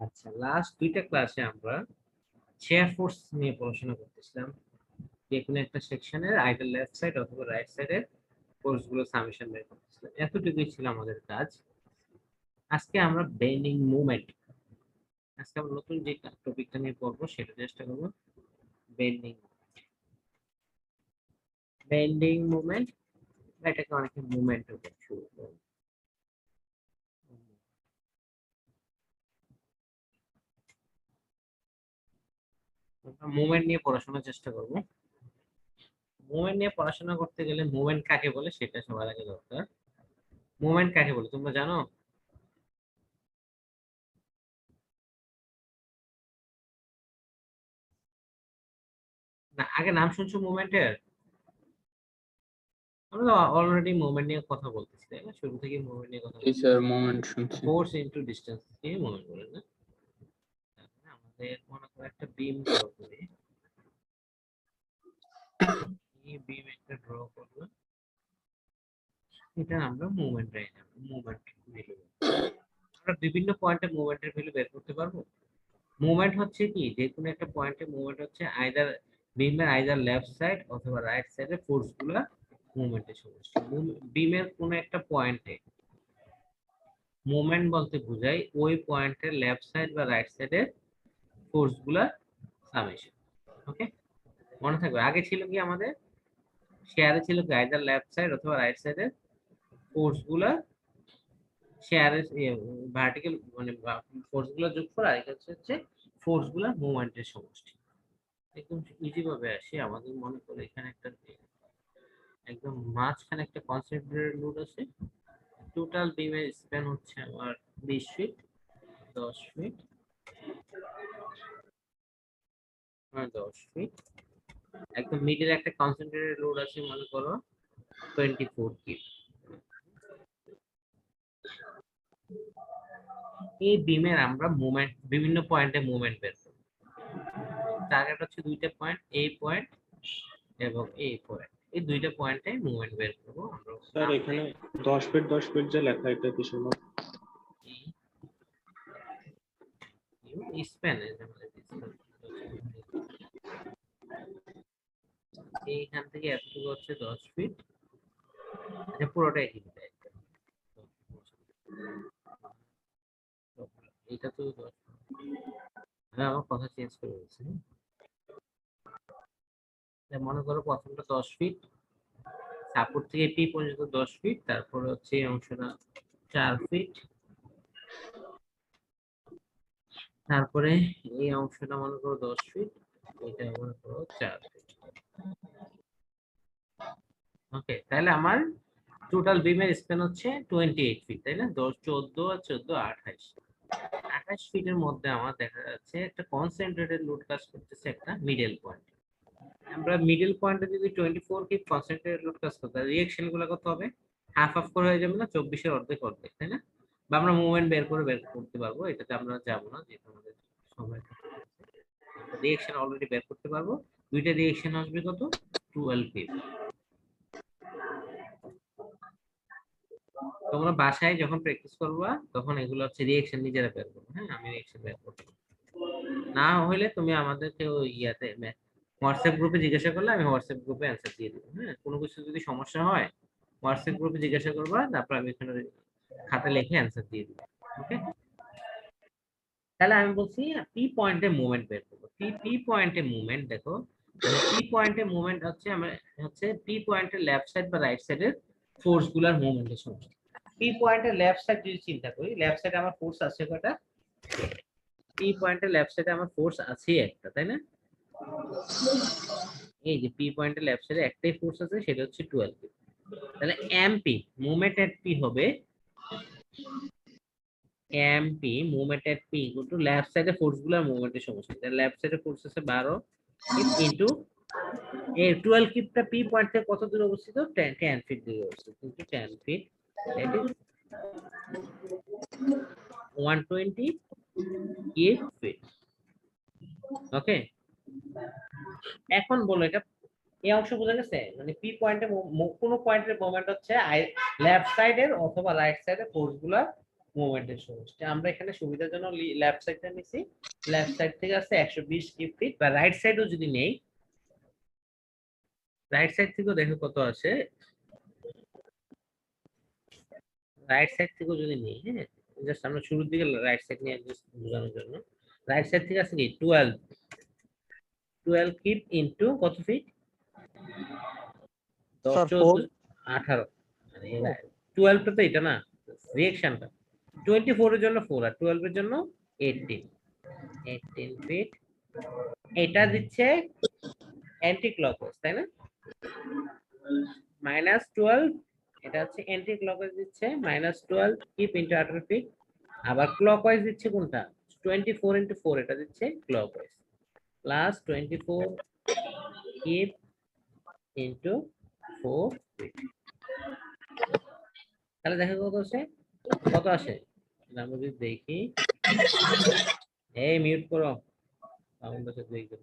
আচ্ছা, লাস্ট দুইটা ক্লাসে আমরা শেয়ার ফোর্স নিয়ে পড়াশোনা করতেছিলাম। যে কোনো একটা সেকশনের আইদার লেফট সাইড অথবা রাইট সাইডের ফোর্স গুলো সামেশন বের করতেছিলাম, এতটুকুই ছিল আমাদের কাজ। আজকে আমরা বেন্ডিং মুভমেন্ট, আজকে আমরা নতুন যে টপিকটা নিয়ে পড়বো সেটা চেষ্টা করবো। বেন্ডিং বেন্ডিং মুভমেন্ট, এটাকে অনেকে মুভমেন্ট শুরু করে। মুভমেন্ট নিয়ে পড়াশোনার চেষ্টা করবো। মুভমেন্ট নিয়ে পড়াশোনা করতে গেলে মুভমেন্ট কাকে বলে সেটা সবার আগে দরকার। মুভমেন্ট কাকে বলে তোমরা জানো? না, আগে নাম শুনছো মুভমেন্টের? আমরা অলরেডি মুভমেন্ট নিয়ে কথা বলতেছি, তাই না? শুরু থেকে মুভমেন্ট নিয়ে কথা জি বলছি। স্যার, মোমেন্ট শুনছি। ফোর্স ইনটু ডিসটেন্স দিয়ে মুভমেন্ট বলেন না? আমাদের মনে করো একটা বিম ড্র করি, এই বিম একটা ড্র করবো, এটা আমরা মুভমেন্ট রেখে যাব, মুভমেন্ট ভ্যালু। আমরা বিভিন্ন পয়েন্টে মুভমেন্টের ভ্যালু বের করতে পারবো। মুভমেন্ট হচ্ছে কি, যে কোনো একটা পয়েন্টে মুভমেন্ট হচ্ছে আইদার বিমের আইদার লেফট সাইড অথবা রাইট সাইডে ফোর্স গুলা মুভমেন্টের সমষ্টি। বিমের কোনো একটা পয়েন্টে মুভমেন্ট বলতে বোঝায় ওই পয়েন্টের লেফট সাইড বা রাইট সাইডের ফোর্স গুলা সামেশন। ওকে, মনে থাকবে আগে ছিল কি আমাদের শেয়ারে ছিল কি আইদার লেফট সাইড অথবা রাইট সাইডের ফোর্স গুলা শেয়ারের ভার্টিক্যাল মানে ফোর্স গুলা যোগ করা, আর হচ্ছে ফোর্স গুলা মুভমেন্টের সমষ্টি। একদম ইজি ভাবে আসি। আমাদের মনে করে এখানে একটা একদম মাঝখানে একটা কনসেন্ট্রেটেড লোড আছে। টোটাল বিমের স্প্যান হচ্ছে আমার 20 ফিট, 10 ফিট, 10 ফিট। একদম মিডলে একটা কনসেন্ট্রেটেড লোড আছে মনে করো 24 ফিট। এই বিমের আমরা মুভমেন্ট বিভিন্ন পয়েন্টে মুভমেন্ট বের করব। টার্গেট হচ্ছে দুইটা পয়েন্ট, এই পয়েন্ট এবং এই পয়েন্ট, এই দুইটা পয়েন্টে মুভমেন্ট বের করব আমরা। স্যার এখানে 10 ফিট 10 ফিট যে লেখা এটা কি শুনো? এই স্প্যান এইখান থেকে এতটুকু হচ্ছে 10 ফিট। আচ্ছা, পুরোটাই কিন্তু এটা তো 10। আমি আমার কথা চেঞ্জ করে বলছি। মনে করো প্রথমটা 10 ফিট, সাপোর্ট থেকে পি পর্যন্ত 10 ফিট, তারপরে হচ্ছে এই অংশটা 4 ফিট, তারপরে এই অংশটা মনে করো 10 ফিট, এটা মনে করো 4 ফিট। ওকে, তাহলে আমার টোটাল বিমের স্প্যান হচ্ছে 28 ফিট, তাই না? 10 14 আর 14 28, 28 ফিটের মধ্যে আমার দেখা যাচ্ছে একটা কনসেন্ট্রেটেড লোড কাজ করতেছে একটা মিডল পয়েন্ট। আমরা মিডল পয়েন্টে যদি 24 ফিট কনসেন্ট্রেটেড লোড কাজ করতে রিঅ্যাকশন গুলো কত হবে? হাফ হাফ করে হয়ে যাবে না? 24 এর অর্ধেক অর্ধেক, তাই না? বা আমরা মুভমেন্ট বের করতে পারবো, এটাতে আমরা যাব না, যেহেতু আমাদের সময় রিঅ্যাকশন অলরেডি বের করতে পারবো। দুইটা রিঅ্যাকশন আসবে কত? 12 ফিট। তোমরা বাসায় যখন প্র্যাকটিস করবা তখন এগুলো হচ্ছে রিঅ্যাকশন নিজেরা বের করবে। হ্যাঁ, আমি রিঅ্যাকশন বের করব, না হলে তুমি আমাদেরকে ওই ইয়াতে হোয়াটসঅ্যাপ গ্রুপে জিজ্ঞাসা করলে আমি হোয়াটসঅ্যাপ গ্রুপে অ্যান্সার দিয়ে দেবো। হ্যাঁ, কোনো কিছু যদি সমস্যা হয় হোয়াটসঅ্যাপ গ্রুপে জিজ্ঞাসা করবা, তারপর আমি এখানে খাতা লিখে অ্যান্সার দিয়ে দেবো। ওকে, তাহলে আমি বলছি পি পয়েন্টে মুভমেন্ট বের করবো। পি পয়েন্টে মুভমেন্ট দেখো, পি পয়েন্টে মুভমেন্ট হচ্ছে আমরা হচ্ছে পি পয়েন্টের লেফট সাইড বা রাইট সাইডের ফোর্স গুলার মুভমেন্টের সমষ্টি। পি পয়েন্টের লেফট সাইড যদি চিন্তা করি, লেফট সাইডে আমার ফোর্স আছে কয়টা? পি পয়েন্টের লেফট সাইডে আমার ফোর্স আছে একটা, তাই না? এই যে পি পয়েন্টের লেফট সাইডে একটাই ফোর্স আছে, সেটা হচ্ছে 12। তাহলে এমপি মুভমেন্ট এট পি হবে MP movement at P equal to left সাইডে ফোর্স গুলোর মুভমেন্টের সমষ্টি। তাহলে লেফট সাইডে ফোর্স আছে 12 ইনটু এই 12 কিপটা পি পয়েন্ট থেকে কত দূরে অবস্থিত? 10 ফিট দূরে অবস্থিত, কিন্তু 10 feet that is 120 keep feet. Okay, এখন বলো এটা এই অংশ বোঝা গেছে? মানে পি পয়েন্টে কোন পয়েন্টের মোমেন্ট হচ্ছে লেফট সাইডের অথবা রাইট সাইডের ফোর্স গুলা মোমেন্টের সমষ্টি। আমরা এখানে সুবিধার জন্য লেফট সাইডটা নিছি। লেফট সাইড থেকে আছে 120 কিউব ফিট, বা রাইট সাইডও যদি নেই, রাইট সাইড থেকেও দেখো কত আসে। রাইট সাইড থেকেও যদি নেই, হ্যাঁ, জাস্ট আমরা শুরুর দিকে রাইট সাইড নিয়ে just বোঝানোর জন্য, রাইট সাইড থেকে আছে কি 12 কিপ ইনটু কত ফিট, 10 স্যার 14 18, মানে 12 টা তো এটা না, রিঅ্যাকশনটা 24 এর জন্য 4 আর 12 এর জন্য 18 ফিট। এটা দিচ্ছে অ্যান্টি ক্লকওয়াইজ, তাই না? -12, এটা হচ্ছে অ্যান্টি ক্লকওয়াইজ দিচ্ছে -12 কিপ ইনটু 18 ফিট। আবার ক্লকওয়াইজ দিচ্ছে কোনটা, 24 ইনটু 4, এটা দিচ্ছে clockwise, plus 24 kip into 4 feet. তাহলে দেখো কত আসে, আমরা যদি দেখি, এই মিউট করো সাউন্ডটা দেখো।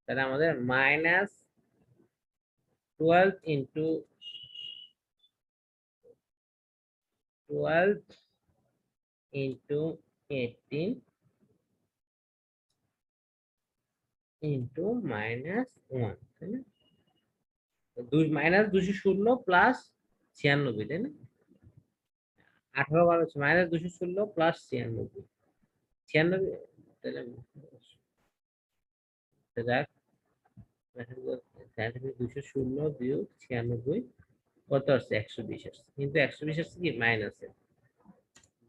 তাহলে আমাদের -12 ইনটু 12 ইনটু 18 ইনটু -1, তাই না? -216 প্লাস 96, তাই না? 18 বার হচ্ছে -216 প্লাস 96, 96, তাহলে যাক, 216 বিয়োগ 96 কত আসছে, 120 আসছে, কিন্তু 120 আসছে কি মাইনাসে,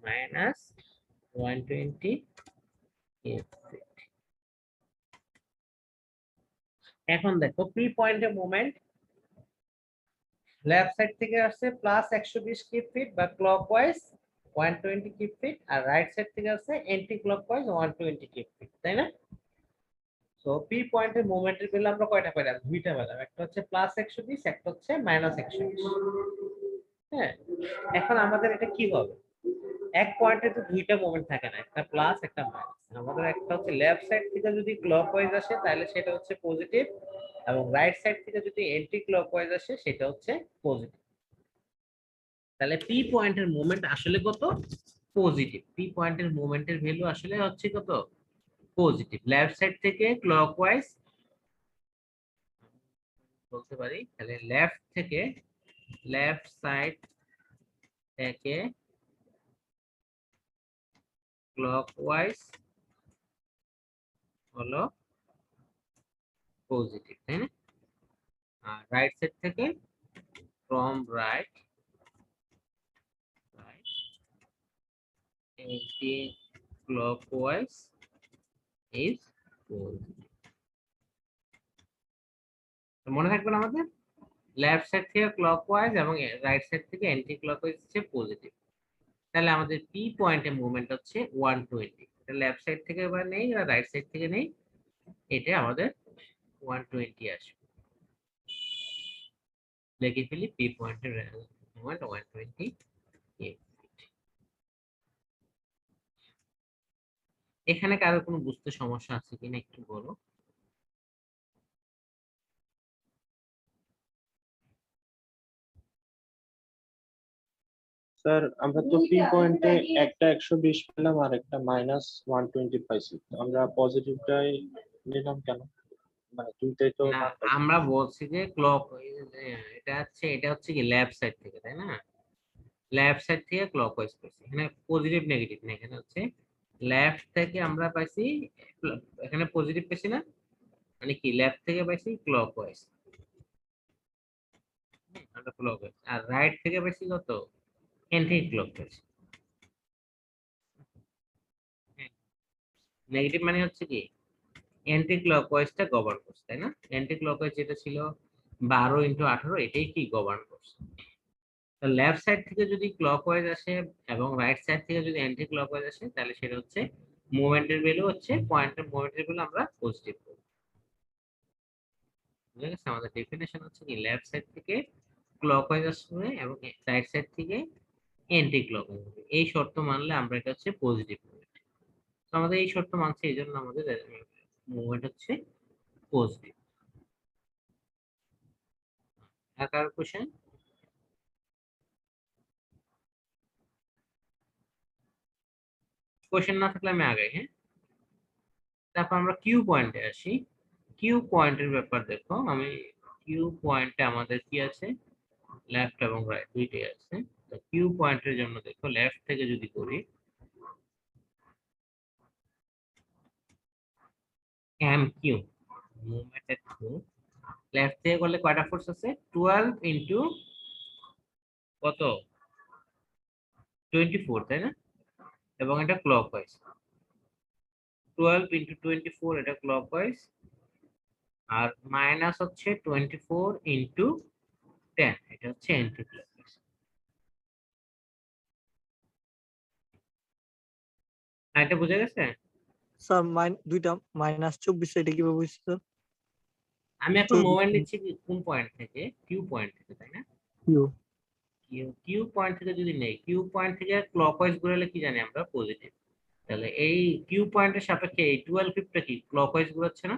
-120। এখন দেখো পি পয়েন্টের মোমেন্ট লেফট সাইড থেকে আসছে +120 কিপ ফিট বা ক্লকওয়াইজ 120 কিপ ফিট, আর রাইট সাইড থেকে আসছে অ্যান্টি ক্লকওয়াইজ 120 কিপ ফিট, তাই না? সো পি পয়েন্টের মোমেন্টের ভ্যালু আমরা কয়টা পেলাম, দুইটা পেলাম, একটা হচ্ছে +120, একটা হচ্ছে -120। হ্যাঁ, এখন আমাদের এটা কি হবে, এক পয়েন্টে তো দুইটা মোমেন্ট থাকে না, একটা প্লাস একটা মাইনাস। আমাদের একটা হচ্ছে লেফট সাইড থেকে যদি ক্লকওয়াইজ আসে তাহলে সেটা হচ্ছে পজিটিভ, এবং রাইট সাইড থেকে যদি অ্যান্টি ক্লকওয়াইজ আসে সেটা হচ্ছে পজিটিভ। তাহলে পি পয়েন্টের মোমেন্ট আসলে কত, পজিটিভ। পি পয়েন্টের মোমেন্টের ভ্যালু আসলে হচ্ছে কত, পজিটিভ। লেফট সাইড থেকে ক্লকওয়াইজ বলতে পারি, তাহলে লেফট সাইড থেকে ক্লকওয়াইজ হলো পজিটিভ, তাই না? আর রাইট সাইড থেকে from right anti clockwise is positive। মনে থাকবে না আমাদের, লেফট সাইড থেকে ক্লকওয়াইজ এবং রাইট সাইড থেকে অ্যান্টি ক্লকওয়াইজ হচ্ছে পজিটিভ। তাহলে আমাদের পি পয়েন্টের মুভমেন্ট হচ্ছে 120। এটা লেফট সাইড থেকে এবার নেই আর রাইট সাইড থেকে নেই, এটা আমাদের 120 আসবে। লিখে ফেলি পি পয়েন্টের মুভমেন্ট 120। এখানে কারো কোনো বুঝতে সমস্যা আছে কিনা একটু বলো। স্যার আমরা তো পি পয়েন্টে একটা 120 পেলাম আর একটা -120 পাইছি, তো আমরা পজিটিভটাই নিলাম কেন, মানে দুইটাই তো না, মান পাইছি। আমরা বলছি যে এটা হচ্ছে কি লেফট সাইড থেকে, তাই না? লেফট সাইড থেকে ক্লকওয়াইজ পাইছি, এখানে পজিটিভ নেগেটিভ না, এখানে হচ্ছে লেফট থেকে আমরা পাইছি, এখানে পজিটিভ পাইছি না, মানে কি লেফট থেকে পাইছি ক্লকওয়াইজ, আমরা ক্লকওয়াইজ, আর রাইট থেকে পাইছি কত, অ্যান্টি ক্লকওয়াইজ। নেগেটিভ মানে হচ্ছে কি অ্যান্টি ক্লকওয়াইজটা গভর্ন করছে, তাই না? অ্যান্টি ক্লকওয়াইজ যেটা ছিল 12 × 18, এটাই কি গভর্ন করছে। তো লেফট সাইড থেকে যদি ক্লকওয়াইজ আসে এবং রাইট সাইড থেকে যদি অ্যান্টি ক্লকওয়াইজ আসে, তাহলে সেটা হচ্ছে মোমেন্টের ভ্যালু হচ্ছে পয়েন্টের মোমেন্টের ভ্যালু আমরা পজিটিভ করব। বুঝা গেছে? আমাদের ডেফিনেশন হচ্ছে কি লেফট সাইড থেকে ক্লকওয়াইজ আসবে এবং রাইট সাইড থেকে অ্যান্টি ক্লকওয়াইজ আসবে, এই শর্ত মানলে আমরা এটা হচ্ছে পজিটিভ মোমেন্ট। তো আমাদের এই শর্ত মানছে, এই জন্য আমাদের মুভমেন্ট হচ্ছে পজিটিভ। আর কার কোশ্চেন? কোশ্চেন না থাকলে আমি আগাই, হ্যাঁ। তারপর আমরা কিউ পয়েন্টে আসি। কিউ পয়েন্টের ব্যাপার দেখো, আমি কিউ পয়েন্টে আমাদের কি আছে, লেফট এবং রাইট দুইটাই আছে। তো কিউ পয়েন্টের জন্য দেখো লেফট থেকে যদি করি, এম কিউ মুভমেন্টের কিউ, লেফট থেকে করলে কয়টা ফোর্স আছে? 12 ইন্টু কত, 24, তাই না? এবং এটা ক্লকওয়াইজ, 12 ইন্টু 24 এটা ক্লকওয়াইজ, আর মাইনাস হচ্ছে 24 ইন্টু 10 এটা হচ্ছে অ্যান্টি ক্লকওয়াইজ। এটা বুঝা গেছে? স্যার দুইটা -24 এটা কিভাবে বুঝছি স্যার? আমি এখন মোমেন্ট নিচ্ছি কোন পয়েন্ট থেকে? কিউ পয়েন্ট থেকে, তাই না? কিউ কিউ পয়েন্ট থেকে যদি নেই, কিউ পয়েন্ট থেকে ক্লকওয়াইজ ঘুরালে কি জানি আমরা? পজিটিভ। তাহলে এই কিউ পয়েন্টের সাপেক্ষে এই 12 টা কি ক্লকওয়াইজ ঘুরাচ্ছে না?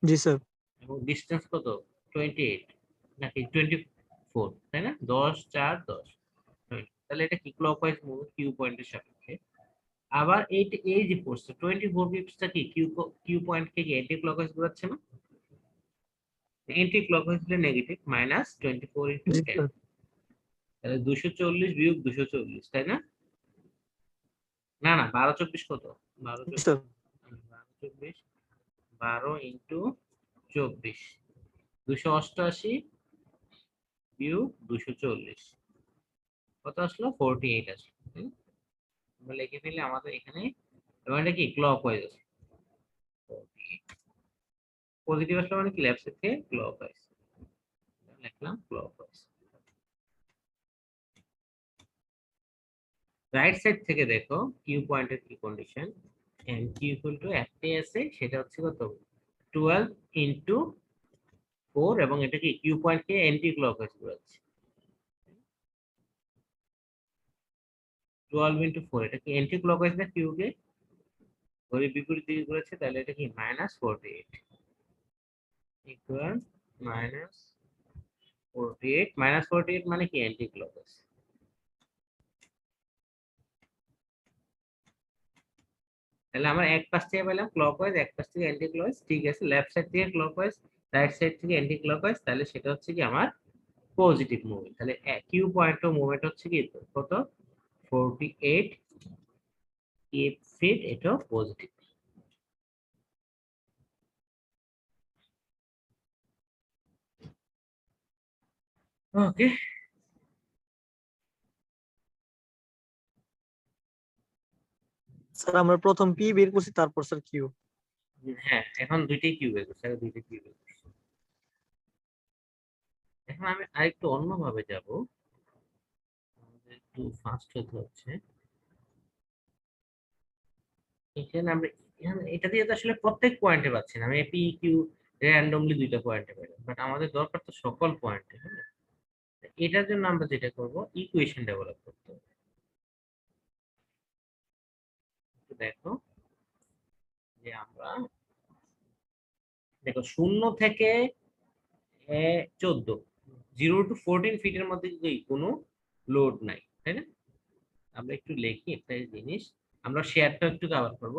জি স্যার। এবং ডিসটেন্স কত? 28 নাকি 24, তাই না? 10 4 10, তাহলে এটা কি ক্লকওয়াইজ মুভ কিউ পয়েন্টের সাপেক্ষে। আবার এই যে ফোর্সটা 24 পিপসটা কি কিউ পয়েন্ট থেকে অ্যান্টি ক্লকওয়াইজ ঘোরাচ্ছে না? অ্যান্টি ক্লকওয়াইজ হলে নেগেটিভ, মাইনাস 24 ইনটু জি 10, স্যার। তাহলে 240 বিয়োগ 240, তাই না? না না, 12 24 কত? 12 জি স্যার। 24 12 ইনটু 24, 288 বিয়োগ 240 কত আসলো? 48 আসলো, তাই না? আমরা লিখে ফেলে আমাদের এখানে, এবং এটা কি ক্লকওয়াইজ আছে, পজিটিভ আসলে মানে কি লেফট সাইড থেকে ক্লকওয়াইজ, লিখলাম ক্লকওয়াইজ। রাইট সাইড থেকে দেখো কিউ পয়েন্টের কি condition, M Q equal to একটাই আছে, সেটা হচ্ছে কত? 12 ইনটু 4, এবং এটা কি কিউ পয়েন্টকে অ্যান্টি ক্লকওয়াইজ ঘোরাচ্ছে। 12 ইনটু 4 এটা কি অ্যান্টি ক্লকওয়াইজ না কিউকে ঘড়ি বিপরীত দিকে ঘুরেছে, তাহলে এটা কি -48 ইকুয়াল -48, -48 মানে কি অ্যান্টি ক্লকওয়াইজ। তাহলে আমরা এক পাশ থেকে পেলাম ক্লকওয়াইজ, এক পাশ থেকে অ্যান্টি ক্লকওয়াইজ, ঠিক আছে। লেফট সাইড থেকে ক্লকওয়াইজ, রাইট সাইড থেকে অ্যান্টি ক্লকওয়াইজ, তাহলে সেটা হচ্ছে কি আমার পজিটিভ মুভমেন্ট। তাহলে কিউ পয়েন্ট অফ মুভমেন্ট হচ্ছে কি কত? 48 ফিট, এটা পজিটিভ। ওকে, স্যার আমরা প্রথম পি বের করছি, তারপর স্যার কিউ। হ্যাঁ এখন দুইটাই কিউ বের করছি, দুইটাই কিউ বের করছি। এখন আমি আরেকটু অন্যভাবে যাব, আমাদের একটু ফাস্ট হতে হচ্ছে। এখানে আমরা এটা দিয়ে তো আসলে প্রত্যেক পয়েন্টে পাচ্ছি না, আমি পি কিউ র্যান্ডমলি দুইটা পয়েন্টে পেলাম, বাট আমাদের দরকার তো সকল পয়েন্টে, হ্যাঁ। এটার জন্য আমরা যেটা করব, ইকুয়েশন ডেভেলপ করতে হবে। দেখো যে আমরা, দেখো 0 থেকে 14, 0 টু 14 ফিটের মধ্যে যদি কোনো লোড নাই, তাই না? আমরা একটু লিখি একটা জিনিস, আমরা শেয়ারটা একটু কভার করব।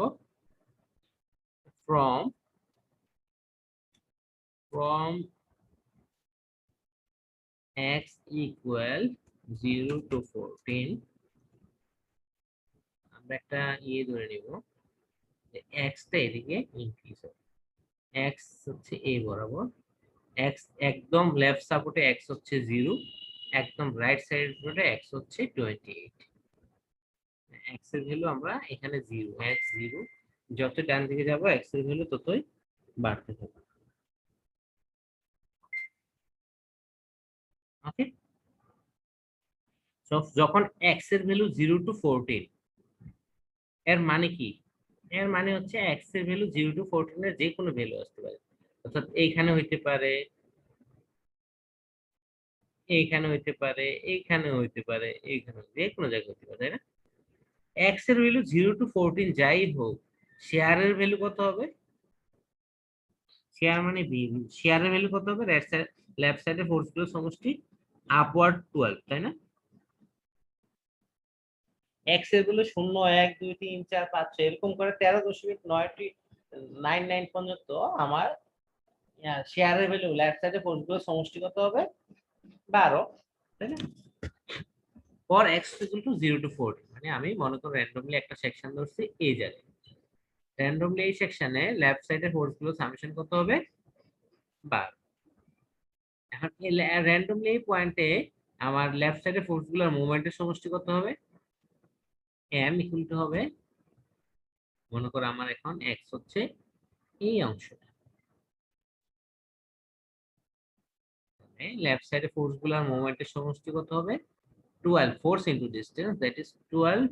from x equal 0 to 14, আমরা একটা ইয়ে ধরে নিব যে x টা এদিকে ইনক্রিজ হবে, x হচ্ছে a বরাবর, x একদম লেফট সাপোর্টে x হচ্ছে 0, একদম রাইট সাইডে x হচ্ছে 28। x এর ভ্যালু আমরা এখানে 0, x 0, যত ডান দিকে যাব x এর ভ্যালু ততই বাড়তে থাকবে। ওকে, যখন x এর ভ্যালু 0 টু 14, এর মানে কি? এর মানে হচ্ছে x এর ভ্যালু 0 টু 14 এর যে কোনো ভ্যালু আসতে পারে, অর্থাৎ এইখানে হইতে পারে, এইখানে হইতে পারে, এইখানে হইতে পারে, এইখানে, যে কোনো জায়গায় হইতে পারে, তাই না? x এর ভ্যালু 0 টু 14 যাই হোক, শেয়ারের ভ্যালু কত হবে? শেয়ার মানে বি, শেয়ারের ভ্যালু কত হবে? লেফট সাইডে ফোর্স গুলো সমষ্টি আপওয়ার্ড 12, তাই না? এক্স এর গুলো 0 1 2 3 4 5 6 এরকম করে 13.99 পর্যন্ত আমার শেয়ারের ভ্যালু লেফট সাইডে ফোর্স গুলো সমষ্টি কত হবে? 12, তাই না? For X equal to 0 to 4, মানে আমি মনে করো র্যান্ডমলি একটা সেকশন ধরছি এই জায়গায়। র্যান্ডমলি এই সেকশনে লেফট সাইডে ফোর্স গুলো সামেশন কত হবে? 12। এখন এই র্যান্ডমলি এই পয়েন্টে আমার লেফট সাইডে ফোর্স গুলোর মুভমেন্টের সমষ্টি কত হবে? এম ইকুয়াল টু হবে, মনে করো আমার এখন এক্স হচ্ছে এই অংশটা, লেফট সাইডে ফোর্স গুলোর মুভমেন্টের সমষ্টি কত হবে? 12 force into distance, that is 12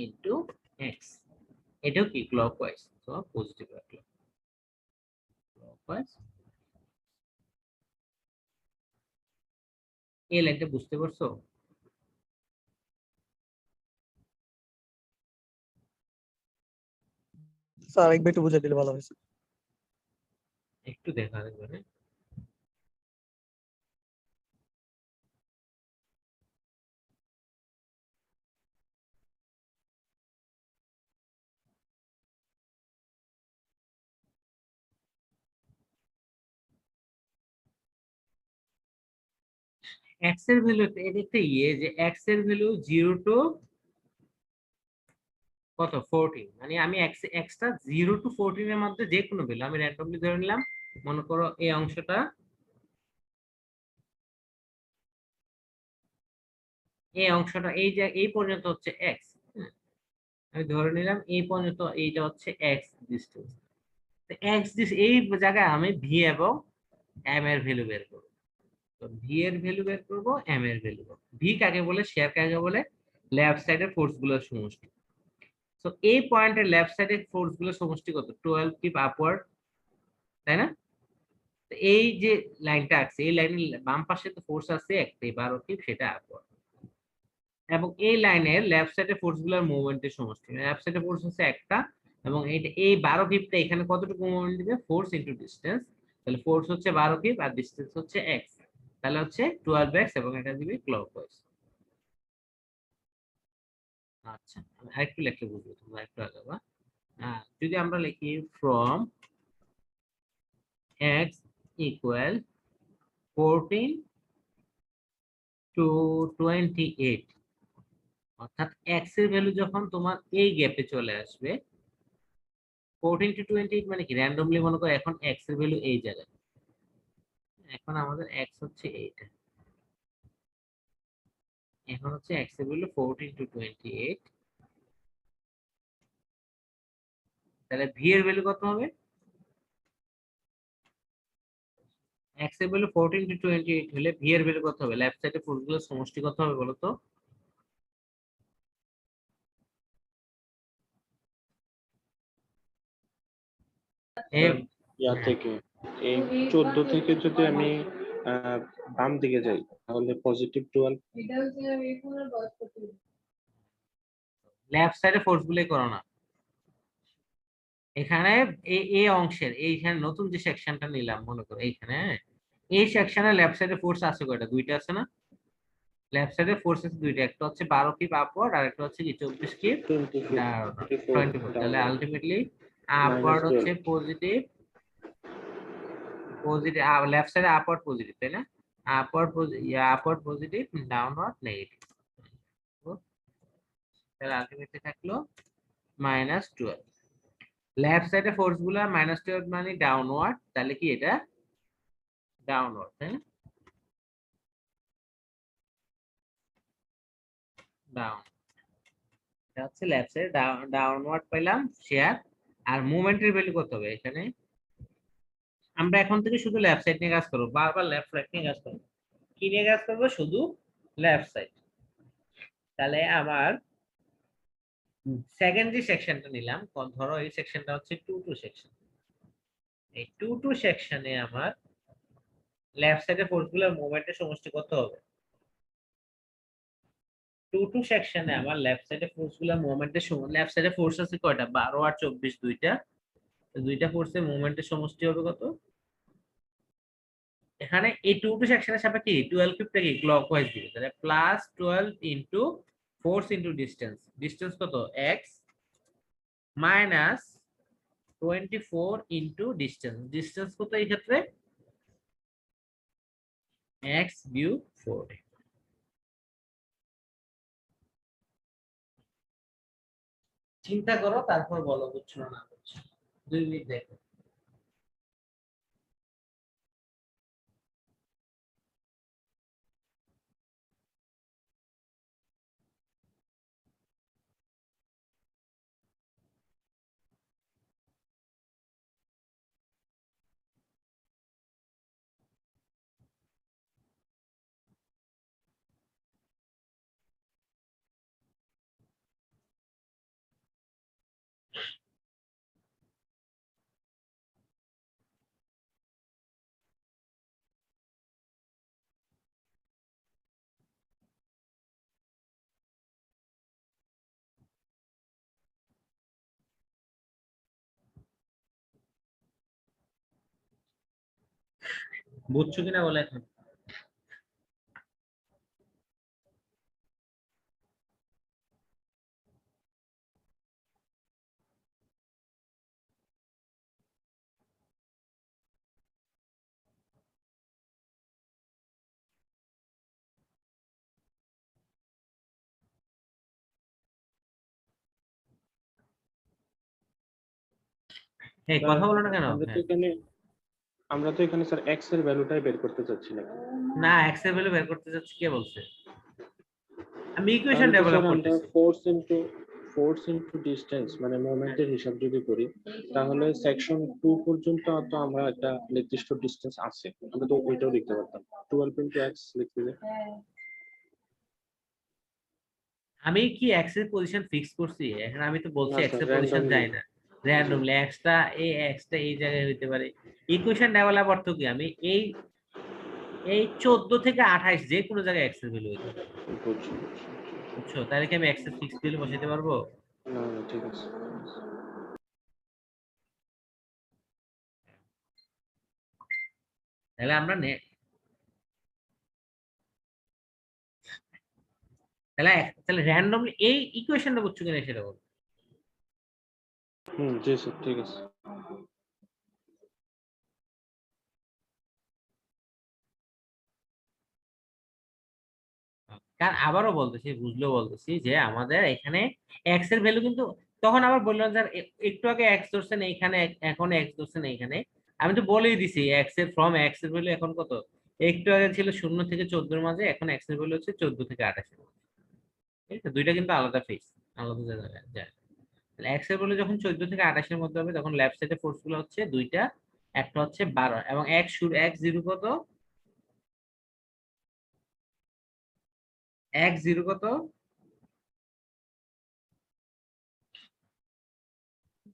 into x. এটাও কি ক্লকওয়াইজ, তো পজিটিভ রাখলাম ক্লকওয়াইজ। এই লাইনটা বুঝতে পারছো? স্যার একবার একটু বুঝে দিলে ভালো হয়েছে। একটু দেখা যাবে। এক্স এর ভ্যালু এটা একটা ইয়ে যে এক্স এর ভ্যালু 0 টু কত 14, মানে আমি এক্সটা 0 টু 14 এর মধ্যে যে কোনো ভ্যালু আমি র্যান্ডমলি ধরে নিলাম। মনে করো এই অংশটা, এই অংশটা এই যে এই পর্যন্ত হচ্ছে এক্স, আমি ধরে নিলাম এই পর্যন্ত এইটা হচ্ছে এক্স ডিসটেন্স। এক্স এই জায়গায় আমি ভি এবং এম এর ভ্যালু বের করবো। তো ভি এর ভ্যালু বের করবো, এম এর ভ্যালু। ভি কাকে বলে? শেয়ার কাকে বলে? লেফট সাইডের ফোর্স গুলোর সমষ্টি। তো এই পয়েন্টের লেফট সাইডের ফোর্স গুলোর সমষ্টি কত? 12 কিপ আপওয়ার্ড, তাই না? তো এই যে লাইনটা আছে, এই লাইনের বাম পাশে তো ফোর্স আছে একটাই 12 কিপ, সেটা আপওয়ার্ড। এবং এই লাইনের লেফট সাইডে ফোর্স গুলোর মুভমেন্টের সমষ্টি, লেফট সাইডে ফোর্স হচ্ছে একটা, এবং এইটা এই 12 কিপটা এখানে কতটুকু মুভমেন্ট দিবে? Force into distance. তাহলে ফোর্স হচ্ছে 12 কিপ আর ডিসটেন্স হচ্ছে এক্স, তাহলে হচ্ছে 12 এক্স, এবং এটা দিবে ক্লকওয়াইজ। আচ্ছা, আমি আরেকটু লেখে বুঝবো, তোমরা একটু আগাবা। যদি আমরা লিখি ফ্রম এক্স ইকুয়াল 14 টু 28, অর্থাৎ এক্স এর ভ্যালু যখন তোমার এই গ্যাপে চলে আসবে, 14 টু 28 মানে কি? র্যান্ডমলি মনে করো এখন এক্স এর ভ্যালু এই জায়গায়, এখন আমাদের এক্স হচ্ছে এইটা, এখন হচ্ছে এক্স এর ভ্যালু 14 টু 28, তাহলে ভি এর ভ্যালু কত হবে? এক্স এর ভ্যালু 14 টু 28 হলে ভি এর ভ্যালু কত হবে? লেফট সাইডে ফোর্স গুলোর সমষ্টি কত হবে বলো তো? ইয়া থেকে এই 14 থেকে যদি আমি বাম দিকে যাই তাহলে পজিটিভ 12। লেফট সাইডে ফোর্স গুলোই করো না, এখানে এই অংশের এইখানে নতুন যে সেকশনটা নিলাম মনে করো এইখানে, এই সেকশনে লেফট সাইডে ফোর্স আছে কয়টা? দুইটা আছে না? লেফট সাইডে ফোর্স আছে দুইটা, একটা হচ্ছে 12 কিপ আপওয়ার্ড আর একটা হচ্ছে কি 24 কিপ 24। তাহলে আলটিমেটলি আপওয়ার্ড হচ্ছে পজিটিভ, পজিটিভ লেফট সাইডে আপওয়ার্ড পজিটিভ, তাই না? Upward positive, downward negative. তাহলে আলটিমেটলি থাকলো -12। লেফট সাইডে ফোর্স গুলা -12 মানে ডাউনওয়ার্ড, তাহলে কি এটা ডাউনওয়ার্ড, তাই না? ডাউন, এটা হচ্ছে লেফট সাইডে ডাউনওয়ার্ড পাইলাম শেয়ার। আর মুভমেন্টের ভ্যালু কত হবে এখানে? আমরা এখন থেকে শুধু লেফট সাইড নিয়ে কাজ করবো, বারবার লেফট রাইট নিয়ে কাজ করবো। কি নিয়ে কাজ করবো? শুধু লেফট সাইড। তাহলে আমার সেকেন্ড যে সেকশনটা নিলাম, ধরো এই সেকশনটা হচ্ছে 2 টু সেকশন। এই 2 টু সেকশনে আমার লেফট সাইডে ফোর্স গুলোর মুভমেন্টের সমষ্টি কত হবে? 2 টু সেকশনে আমার লেফট সাইডে ফোর্স গুলোর মুভমেন্টের সময়, লেফট সাইডে ফোর্স আছে কয়টা? 12 আর 24 দুইটা, দুইটা ফোর্সের মুভমেন্টের সমষ্টি হবে কত? এখানে এই টু টু সেকশনের সাপেক্ষে 12 কিউবটা কি ক্লকওয়াইজ দিবে, তাহলে +12 into force into distance, distance কত x -24 ইনটু ডিসটেন্স, ডিসটেন্স কত এই ক্ষেত্রে x বিয়োগ 4। চিন্তা করো তারপর বলো বুঝছো না বুঝছো। 2 মিনিট দেখো। বুঝছো কিনা বলে এখন। এই স্যার কথা বলো না কেন? আমরা তো হ্যাঁ। এখানে স্যার এক্স এর ভ্যালুটাই বের করতে চাচ্ছি না। না এক্স এর ভ্যালু বের করতে চাচ্ছি কে বলছে? আমি ইকুয়েশন তাহলে তো ডেভেলপ স্যার আমরা করতেছি। ফোর্স ইনটু ডিসটেন্স মানে মোমেন্টের হিসাব যদি করি, তাহলে সেকশন 2 পর্যন্ত তো আমরা একটা নির্দিষ্ট ডিসটেন্স আছে, আমরা তো ওইটাও লিখতে পারতাম 12 ইনটু এক্স লিখতে যে। আমি কি এক্স এর পজিশন ফিক্স করছি? এখন আমি তো বলছি না এক্স স্যার, এর পজিশন র্যান্ডমলি। যায় না, র্যান্ডমলি এক্সটা এই জায়গায় হইতে পারে। ইকুয়েশন ডেভেলপ অর্থ কি আমি এই 14 থেকে 28 যে কোনো জায়গায় এক্স এর ভ্যালু হইতে পারে। বুঝছি। বুঝছো? তাহলে কি আমি এক্স এর ফিক্স ভ্যালু বসাইতে পারবো? না না, ঠিক আছে। তাহলে আমরা তাহলে তাহলে র্যান্ডমলি এই ইকুয়েশনটা বুঝছো কিনা সেটা বলো। জি স্যার, ঠিক আছে। কারণ আবারও বলতেছি, বুঝলেও বলতেছি যে আমাদের এখানে এক্স এর ভ্যালু কিন্তু তখন আবার বললাম স্যার একটু আগে এক্স ধরছেন এইখানে, এখন এক্স ধরছেন এইখানে। আমি তো বলেই দিছি এক্স এর ফ্রম এক্স এর ভ্যালু এখন কত, একটু আগে ছিল 0 থেকে 14 এর মাঝে, এখন এক্স এর ভ্যালু হচ্ছে 14 থেকে 28 এর মাঝে। ঠিক আছে, দুইটা কিন্তু আলাদা ফেস, আলাদা জায়গায় যায়। এক্স এর ভ্যালু যখন 14 থেকে 28 এর মধ্যে হবে তখন লেফট সাইডে ফোর্স গুলো হচ্ছে দুইটা, একটা হচ্ছে 12 এবং এক্স জিরো কত, এক্স জিরো কত,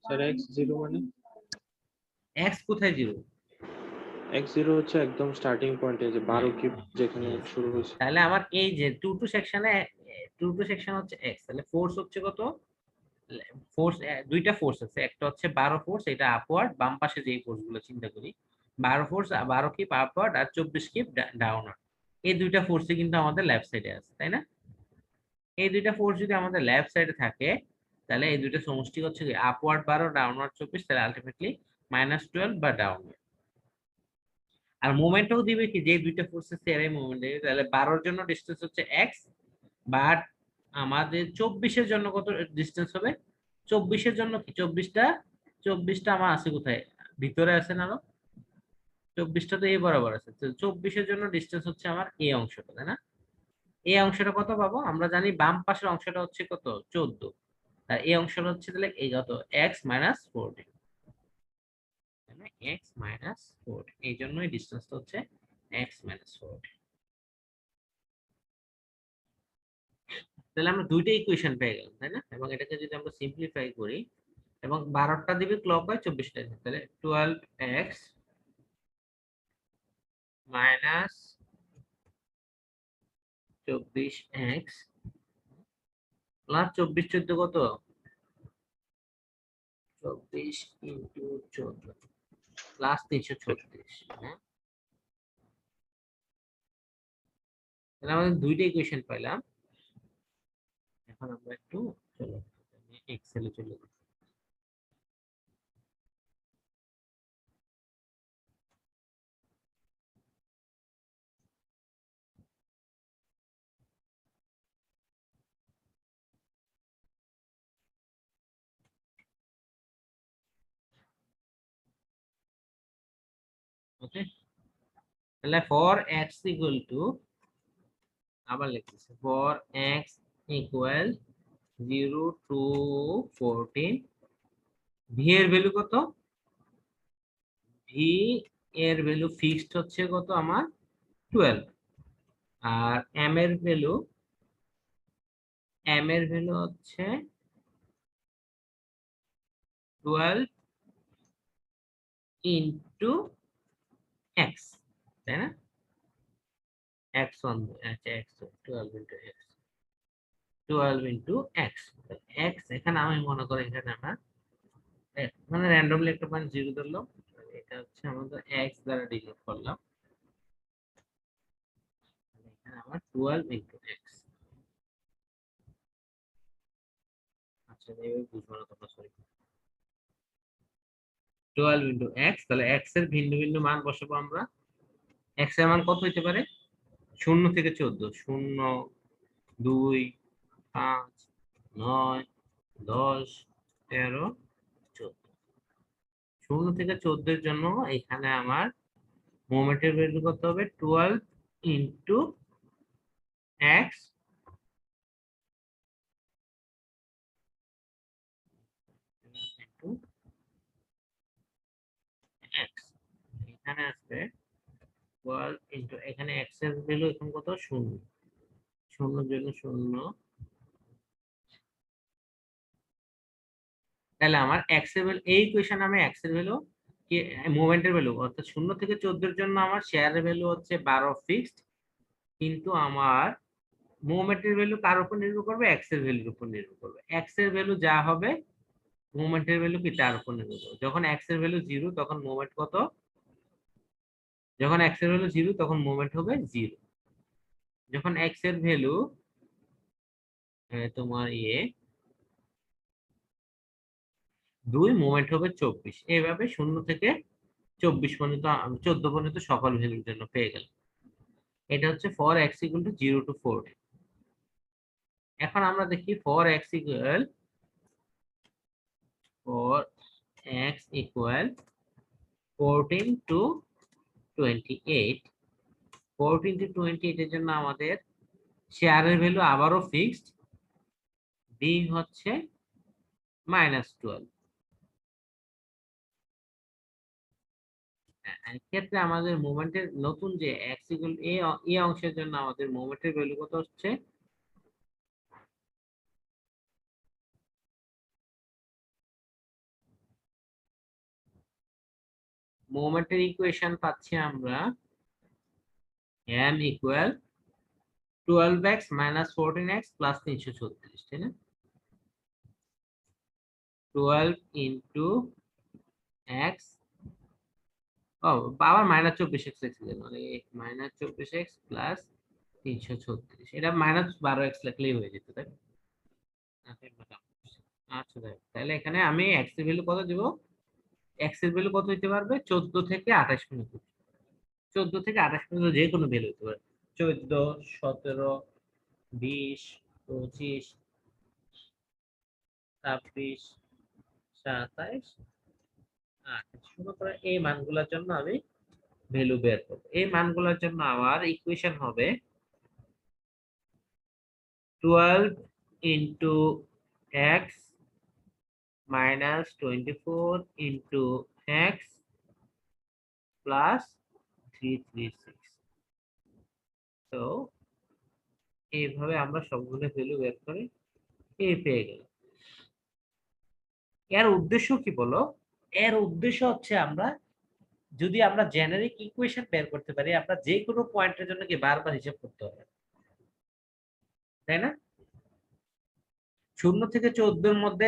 স্যার এক্স জিরো মানে? এক্স কোথায় জিরো? এক্স জিরো হচ্ছে একদম স্টার্টিং পয়েন্টে, যে 12 কিউব যেখানে শুরু হয়েছে। তাহলে আমার এই যে টু টু সেকশন হচ্ছে এক্স, তাহলে ফোর্স হচ্ছে কত, ফোর্স দুইটা ফোর্স আছে, একটা হচ্ছে 12 ফোর্স, এটা আপওয়ার্ড, বাম পাশে যেই ফোর্স গুলো চিন্তা করি 12 ফোর্স, 12 কিপ আপওয়ার্ড আর 24 কিপ ডাউনওয়ার্ড, এই দুইটা ফোর্সই কিন্তু আমাদের লেফট সাইডে আছে তাই না? এই দুইটা ফোর্স যদি আমাদের লেফট সাইডে থাকে তাহলে এই দুইটা সমষ্টি হচ্ছে কি আপওয়ার্ড 12 ডাউনওয়ার্ড 24, তাহলে আলটিমেটলি -12 বা ডাউনওয়ার্ড। আর মোমেন্টও দিবে কি, যে দুইটা ফোর্সের সেরাই মোমেন্ট দেবে, তাহলে 12 এর জন্য ডিসটেন্স হচ্ছে এক্স, বাট আমাদের 24 এর জন্য কত ডিসটেন্স হবে? 24 এর জন্য কি 24টা আমার আছে কোথায়, ভিতরে আছে না? 24টা তো এই বরাবর আছে, তো 24 এর জন্য ডিসটেন্স হচ্ছে আমার এই অংশটা তাই না? এই অংশটা কত পাবো? আমরা জানি বাম পাশের অংশটা হচ্ছে কত, 14, আর এই অংশটা হচ্ছে তাহলে এই কত, x-14, তাই না? x-14, এই জন্যই ডিসটেন্সটা হচ্ছে x-14। তাহলে আমরা দুইটা ইকুয়েশন পেয়ে গেলাম তাই না? এবং এটাকে যদি আমরা সিম্পলিফাই করি এবং 12টা দিবে ক্লকওয়াইজ, 24টা দিবে, তাহলে 12x মাইনাস 24x প্লাস 24 14 কত, 24 ইন্টু 14 প্লাস 336, হ্যাঁ? তাহলে আমাদের দুইটা ইকুয়েশন পাইলাম। এখন আমরা একটু চলো এক্সেলে চলে যাই। ওকে, তাহলে ফর এক্স ইকুয়াল টু, আবার লিখতেছি for X equal 0 to 14, V এর ভ্যালু কত? ভি এর ভ্যালু ফিক্সড হচ্ছে কত আমার 12, আর এম এর ভ্যালু হচ্ছে 12 ইন্টু এক্স, তাই না? এক্স ওয়ান, আচ্ছা x 12 into x, 12 into x. X এখানে আমি মনে করি এখানে আমার মানে র্যান্ডমলি একটা পয়েন্ট 0 ধরলাম, এটা হচ্ছে আমাদের এক্স দ্বারা ডিনোট করলাম, এখানে আমার 12 ইন্টু এক্স। আচ্ছা এইভাবে বুঝবো না তোমরা, সরি। 12 ইন্টু এক্স, তাহলে এক্স এর ভিন্ন ভিন্ন মান বসাবো আমরা। এক্স এর মান কত হইতে পারে? 0 থেকে 14, 0, 2, 5, 9, 10, 13, 14। 0 থেকে 14 এর জন্য এখানে আমার মোমেন্টের ভ্যালু কত হবে? 12 ইন্টু এক্স, ইন্টু এক্স। এখানে আসবে 12 ইন্টু, এখানে এক্স এর ভ্যালু এখন কত? 0, 0 এর জন্য 0। তাহলে আমার এক্স এর ভ্যালু, এই ইকুয়েশন আমি এক্স এর ভ্যালু কি মোমেন্টের ভ্যালু, অর্থাৎ 0 থেকে 14 এর জন্য আমার শেয়ারের ভ্যালু হচ্ছে 12 ফিক্সড, কিন্তু আমার মোমেন্টের ভ্যালু কার উপর নির্ভর করবে? এক্স এর ভ্যালুর উপর নির্ভর করবে। এক্স এর ভ্যালু যা হবে মোমেন্টের ভ্যালু কি তার উপর নির্ভর করবে। যখন এক্স এর ভ্যালু 0 তখন মোমেন্ট কত? যখন এক্স এর ভ্যালু 0 তখন মোমেন্ট হবে 0। যখন এক্স এর ভ্যালু তোমার 2, মোমেন্ট হবে 24। এইভাবে 0 থেকে 24 পর্যন্ত, 14 পর্যন্ত সকল ভ্যালুর জন্য পেয়ে গেল। এটা হচ্ছে for X equal to 0 to 14। এখন আমরা দেখি for X equal 14 to 28। 14 to 28 এর জন্য আমাদের শেয়ারের ভ্যালু আবারও ফিক্সড, বি হচ্ছে -12। এক্ষেত্রে আমাদের মোমেন্টের নতুন যে এক্স ইকুয়াল এ অংশের জন্য আমাদের মোমেন্টের ভ্যালু কত হচ্ছে? মোমেন্টের ইকুয়েশন পাচ্ছি আমরা m equal 12x minus 14x plus 336, তাই না? 12 ইন্টু x, ও আবার -24x লিখছি কেন? মানে -24x প্লাস 336, এটা -12x লিখলেই হয়ে যেত, তাই না? আচ্ছা দেখ, তাহলে এখানে আমি x এর ভ্যালু কত দিব? x এর ভ্যালু কত হইতে পারবে? 14 থেকে 28 পর্যন্ত। 14 থেকে 28 পর্যন্ত যে কোনো ভ্যালু হতে পারে, 14, 17, 20, 25, 26, 27, 28 শুরু করে এই মানগুলোর জন্য আমি ভ্যালু বের করব। এই মানগুলোর জন্য আমার ইকুয়েশন হবে 12 into x minus 24 into x plus 336। তো এইভাবে আমরা সবগুলো ভ্যালু বের করে পেয়ে গেলাম। এর উদ্দেশ্য কি বলো? এর উদ্দেশ্য হচ্ছে আমরা যদি আমরা জেনারিক ইকুয়েশন বের করতে পারি, আমরা যে কোনো পয়েন্টের জন্য কি বারবার হিসাব করতে হবে, তাই না? 0 থেকে 14 মধ্যে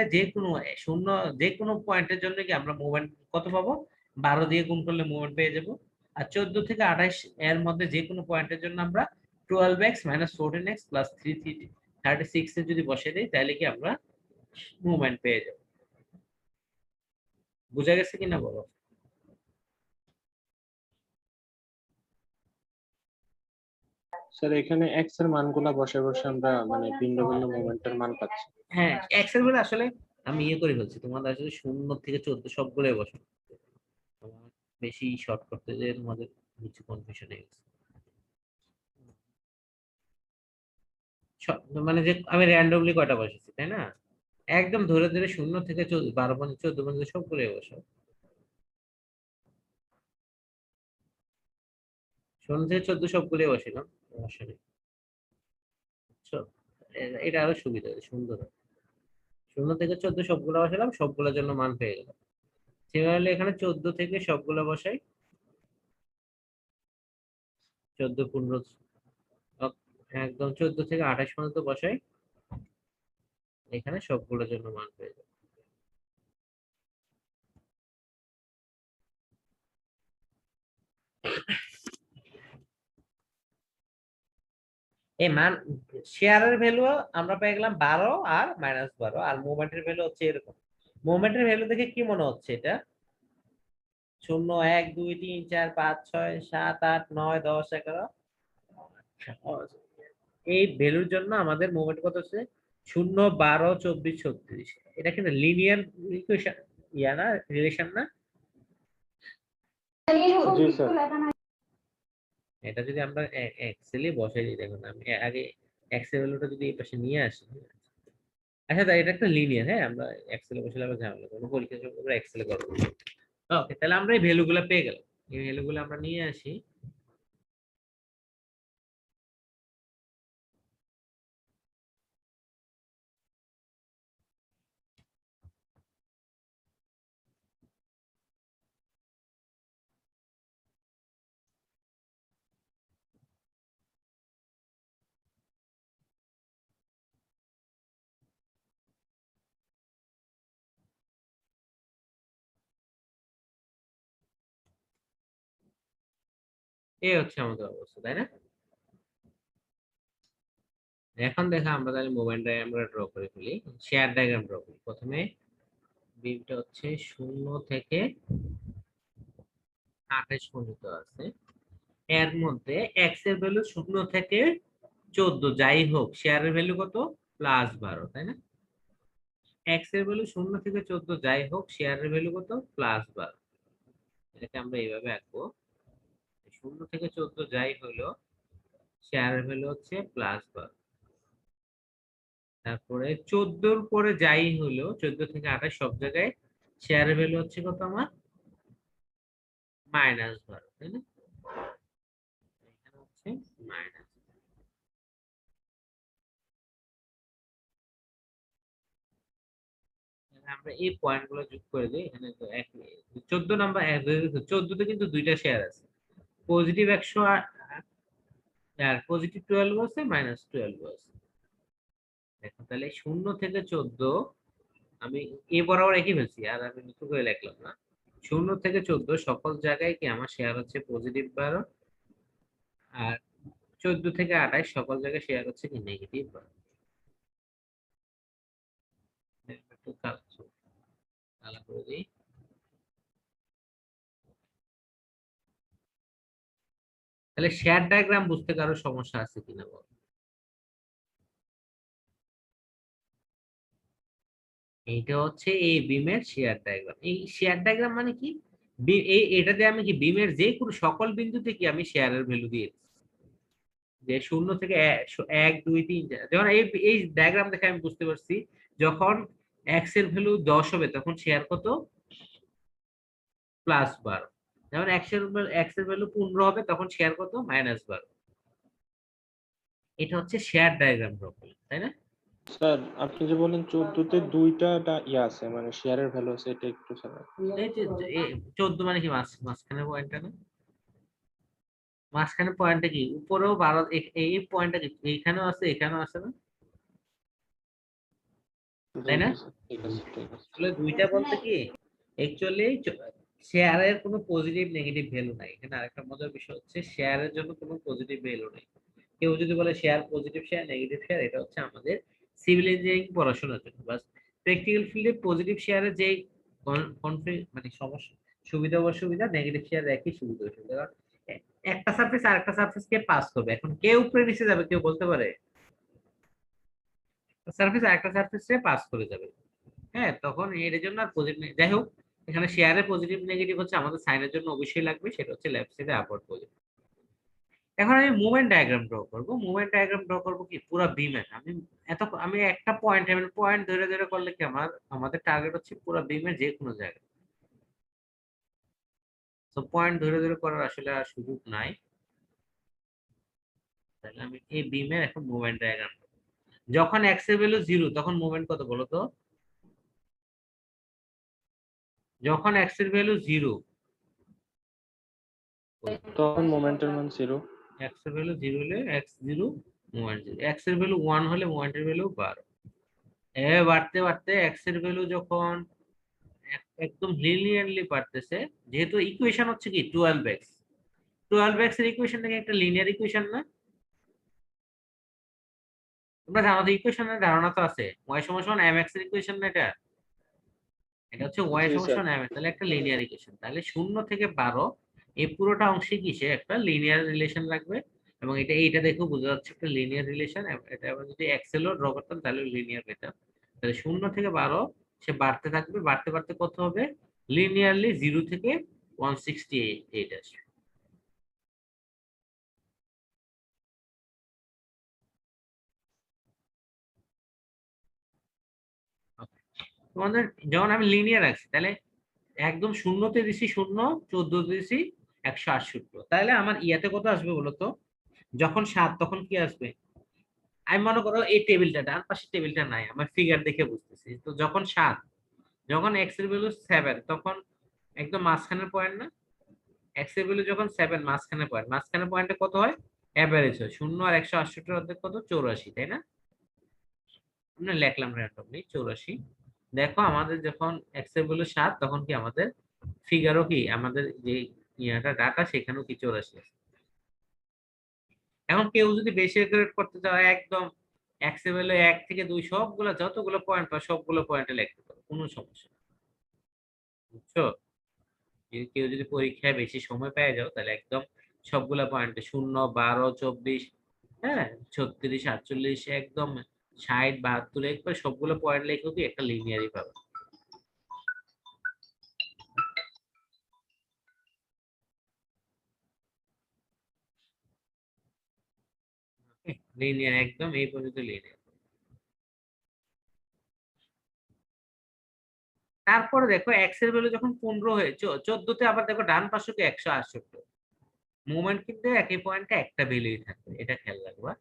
যে কোনো পয়েন্টের জন্য কি আমরা মুভমেন্ট কত পাবো? 12 দিয়ে গুণ করলে মুভমেন্ট পেয়ে যাব। আর 14 থেকে 28 এর মধ্যে যে কোনো পয়েন্টের জন্য আমরা 12x - 14x + 36 এ যদি বসিয়ে দেই তাহলে কি আমরা মুভমেন্ট পেয়ে যাব। বুঝা গেছে কিনা বলো? স্যার এখানে এক্স এর মানগুলা বসে বসে আমরা মানে ভিন্ন ভিন্ন মোমেন্টের মান পাচ্ছি। হ্যাঁ, এক্সেল বলে আসলে আমি করে ফেলছি, তোমাদের আসলে 0 থেকে 14 সবগুলোই বসো। তোমার বেশি শর্ট করতে যে তোমাদের কিছু কনফিউশন হয়ে গেছে। মানে যে আমি র্যান্ডমলি কয়টা বসেছি তাই না, একদম ধরে ধরে 0 থেকে 12 পর্যন্ত 14 পর্যন্ত সবগুলোই বসো। 0 থেকে 14 সবগুলোই বসিলাম, সমস্যা নেই। বুঝছো? এটা আরো সুবিধা, সুন্দর। 0 থেকে 14 সবগুলো বসালাম, সবগুলোর জন্য মান পেয়ে গেলাম। সিমিলারলি এখানে 14 থেকে সবগুলো বসাই, 14 15 একদম 14 থেকে 28 পর্যন্ত বসাই, এখানে সবগুলোর জন্য মান পেয়ে যাবে। এই মান শেয়ারের ভ্যালু আমরা পেয়ে গেলাম 12 আর -12, আর মুভমেন্টের ভ্যালু হচ্ছে এরকম। মুভমেন্টের ভ্যালু দেখে কি মনে হচ্ছে এটা? 0 1 2 3 4 5 6 7 8 9 10 11। এই ভ্যালুর জন্য আমাদের মুভমেন্ট কত হচ্ছে? 0 12 24 36। এটা কিন্তু লিনিয়ার ইকুয়েশন, না রিলেশন না? জি স্যার। এটা যদি আমরা এক্সেলে বসাই দিই, দেখুন আমি আগে এক্সেল ভ্যালুটা যদি এই পাশে নিয়ে আসি। আচ্ছা তাই এটা একটা লিনিয়ার, হ্যাঁ আমরা এক্সেলে বসালে আবার ঝামেলা, কোনো পরীক্ষা সব আমরা এক্সেলে করব। ওকে, তাহলে আমরা এই ভ্যালুগুলো পেয়ে গেলাম। এই ভ্যালুগুলো আমরা নিয়ে আসি। এই হচ্ছে আমাদের অবস্থা, তাই না? এখন দেখা আমরা তাহলে মুভমেন্ট ডায়াগ্রাম ড্র করে ফেলি, শেয়ার ডায়াগ্রাম ড্র করি। প্রথমে বিমটা হচ্ছে 0 থেকে 28 পর্যন্ত আছে, এর মধ্যে এক্স এর ভ্যালু 0 থেকে 14 যাই হোক, শেয়ারের ভ্যালু কত? +12, তাই না? এক্স এর ভ্যালু 0 থেকে 14 যাই হোক, শেয়ারের ভ্যালু কত? +12। এটাকে আমরা এইভাবে আঁকবো, 0 থেকে 14 যাই হলো, শেয়ারের ভ্যালু হচ্ছে +12। তারপরে 14 পরে যাই হলো, 14 থেকে 28 সব জায়গায় শেয়ারের ভ্যালু হচ্ছে কত আমার? -12, তাই না? এখানে হচ্ছে মাইনাস। আমরা এই পয়েন্ট গুলো যোগ করে দিই, এখানে তো 14 নাম্বার 14 তে কিন্তু দুইটা শেয়ার আছে, পজিটিভ 100 আর পজিটিভ 12 আছে, -12 আছে। দেখো তাহলে 0 থেকে 14 আমি এ বরাবর একই ফেলছি, আর আমি নতুন করে লিখলাম না। 0 থেকে 14 সকল জায়গায় কি আমার শেয়ার হচ্ছে +12, আর 14 থেকে 28 সকল জায়গায় শেয়ার হচ্ছে কি -12। একটু কালা করে দিই। তাহলে শেয়ার ডায়াগ্রাম বুঝতে কারো সমস্যা আছে কিনা বল? এইটা হচ্ছে এই বিমের শেয়ার ডায়াগ্রাম। এই শেয়ার ডায়াগ্রাম মানে কি? এটা দিয়ে আমি কি বিমের যে কোনো সকল বিন্দুতে কি আমি শেয়ারের ভ্যালু দিয়ে দিচ্ছি। যে 0 থেকে 1 2 3 যখন এই এই ডায়াগ্রাম দেখে আমি বুঝতে পারছি, যখন এক্স এর ভ্যালু 10 হবে তখন শেয়ার কত? +12। যখন এক্স এর ভ্যালু 15 হবে তখন শেয়ার কত? -12। এটা হচ্ছে শেয়ার ডায়াগ্রাম ড্র করলে, তাই না? স্যার আপনি যে বলেন 14 তে দুইটা ইয়ে আছে মানে শেয়ারের ভ্যালু আছে, এটা একটু স্যার। এই যে 14 মানে কি মাঝখানে পয়েন্টটা না? মাঝখানে পয়েন্টটা কি উপরেও 12, এই পয়েন্টটা কি এইখানেও আছে এখানেও আছে না? তাই না? ঠিক আছে ঠিক আছে। আসলে দুইটা বলতে কি অ্যাকচুয়ালি শেয়ারের কোনো পজিটিভ নেগেটিভ ভ্যালু নাই। এখানে আরেকটা মজার বিষয় হচ্ছে শেয়ারের জন্য কোনো পজিটিভ ভ্যালু নেই। কেউ যদি বলে share positive share negative share, এটা হচ্ছে আমাদের সিভিল ইঞ্জিনিয়ারিং পড়াশোনার জন্য। বাস প্র্যাকটিক্যাল ফিল্ডে পজিটিভ শেয়ারের যে মানে সমস্যা সুবিধা অসুবিধা, নেগেটিভ শেয়ার একই সুবিধা অসুবিধা। কারণ একটা সারফেস আর একটা সারফেসকে পাস করবে, এখন কেউ উপরে নিচে যাবে কেউ বলতে পারে? সারফেস আর একটা সারফেসে পাস করে যাবে। হ্যাঁ, তখন এর জন্য আর পজিটিভ যাই হোক, এখানে শেয়ারের পজিটিভ নেগেটিভ হচ্ছে আমাদের সাইনের জন্য অবশ্যই লাগবে, সেটা হচ্ছে লেফট সাইডে আপওয়ার্ড পজিটিভ। এখন আমি মুভমেন্ট ডায়াগ্রাম ড্র করব। মুভমেন্ট ডায়াগ্রাম ড্র করব কি পুরো বিমের। আমি একটা পয়েন্ট পয়েন্ট ধরে ধরে করলে কি আমাদের টার্গেট হচ্ছে পুরো বিমের যে কোনো জায়গায়। তো পয়েন্ট ধরে ধরে করার আসলে আর সুযোগ নাই। তাহলে আমি এই বিমের এখন মুভমেন্ট ডায়াগ্রাম, যখন এক্স এর ভ্যালু 0 তখন মুভমেন্ট কত বলো তো? যখন এক্স এর ভ্যালু 0, তখন মোমেন্টের মান 0। এক্স এর ভ্যালু 0 হলে এক্স 0 মুভমেন্ট 0, এক্স এর ভ্যালু 1 হলে মুভমেন্টের ভ্যালু 12। এভাবে বাড়তে বাড়তে এক্স এর ভ্যালু যখন একদম লিনিয়ারলি বাড়তেছে, যেহেতু ইকুয়েশন হচ্ছে কি 12x, 12x এর ইকুয়েশন থেকে একটা লিনিয়ার ইকুয়েশন না? তোমরা জানো তো ইকুয়েশনের ধারণা তো আছে, y সমান mx এর ইকুয়েশন না এটা? এটা হচ্ছে y জি স্যার। সমান mx, তাহলে একটা লিনিয়ার ইকুয়েশন। তাহলে 0 থেকে 12 এই পুরোটা অংশে কি সে একটা লিনিয়ার রিলেশন রাখবে, এবং এইটা দেখেও বোঝা যাচ্ছে একটা লিনিয়ার রিলেশন। এটা আবার যদি এক্সেলও ড্র করতাম তাহলে লিনিয়ার পেতাম। তাহলে 0 থেকে 12 সে বাড়তে থাকবে, বাড়তে বাড়তে কত হবে? লিনিয়ারলি 0 থেকে 168 আসবে। তোমাদের যখন আমি লিনিয়ার রাখছি, তাহলে একদম শূন্যতে দিছি 0, 14 দিছি 168, তাহলে আমার ইয়াতে কত আসবে বলতো? যখন 7 তখন কি আসবে? আমি মনে করো এই টেবিলটা, ডান পাশের টেবিলটা নাই, আমার ফিগার দেখে বুঝতেছি তো। যখন 7, যখন এক্স এর ভ্যালু 7 তখন একদম মাঝখানের পয়েন্ট না? এক্স এর ভ্যালু যখন 7 মাঝখানে পয়েন্ট, মাঝখানে পয়েন্টে কত হয়? এভারেজ হয়। 0 আর 168 এর অর্ধেক কত? 84, তাই না? আমরা লিখলাম র্যান্ডমলি 84। দেখো আমাদের যখন এক্স এর ভ্যালু 7 তখন কি আমাদের ফিগারও কি আমাদের যে ইয়াটা ডাটা সেখানেও কি 84 আছে। এখন কেউ যদি বেশি গ্রেড করতে চায়, একদম এক্স এর ভ্যালু 1 থেকে 2 সবগুলো যতগুলো পয়েন্ট পায় সবগুলো পয়েন্টে লিখতে পারো, কোনো সমস্যা নেই। বুঝছো? কেউ যদি পরীক্ষায় বেশি সময় পেয়ে যাও তাহলে একদম সবগুলা পয়েন্টে 0, 12, 24, হ্যাঁ 36, 48, একদম 60, 72 একবার সবগুলো পয়েন্ট লিখেও কি একটা লিনিয়ারই পাবে। লিনিয়ার একদম এই পর্যন্ত লিনিয়ার। তারপরে দেখো এক্স এর ভ্যালু যখন 15 হয়ে 14 তে আবার দেখো ডান পাশে 168, মুভমেন্ট কিন্তু একই পয়েন্টে একটা ভ্যালুই থাকবে, এটা খেয়াল রাখবা।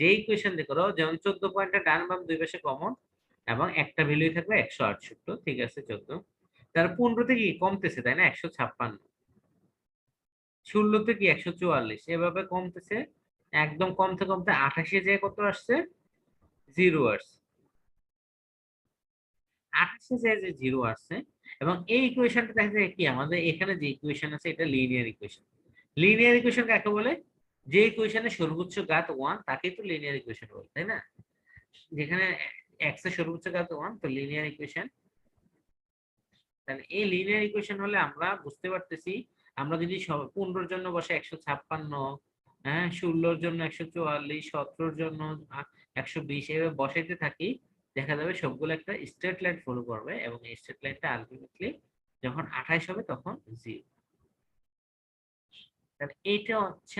যে ইকুয়েশন দেখো যেমন 14 পয়েন্টে ডান বাম দুই পাশে কমন এবং একটা ভ্যালুই থাকবে 168, ঠিক আছে 14। তার 15 তে কি কমতেছে তাই না? 156, 16 তে কি 144, এভাবে কমতেছে। একদম কমতে কমতে 28 যে কত আসছে? 0 আসছে। 28 যে 0 আসছে, এবং এই ইকুয়েশনটা দেখা যায় কি আমাদের এখানে যে ইকুয়েশন আছে এটা লিনিয়ার ইকুয়েশন। লিনিয়ার ইকুয়েশন কাকে বলে? যে ইকুয়েশনে সর্বোচ্চ ঘাত 1 তাকেই তো লিনিয়ার ইকুয়েশন বলে, তাই না? যেখানে এক্স এর সর্বোচ্চ ঘাত 1 তো লিনিয়ার ইকুয়েশন। তাহলে এই লিনিয়ার ইকুয়েশন হলে আমরা বুঝতে পারতেছি, আমরা যদি 15 এর জন্য বসে 156, হ্যাঁ 16 এর জন্য 144, 17 এর জন্য 120 এভাবে বসাইতে থাকি, দেখা যাবে সবগুলো একটা স্ট্রেট লাইন ফলো করবে, এবং এই স্ট্রেট লাইনটা আলটিমেটলি যখন 28 হবে তখন 0। তাহলে এইটা হচ্ছে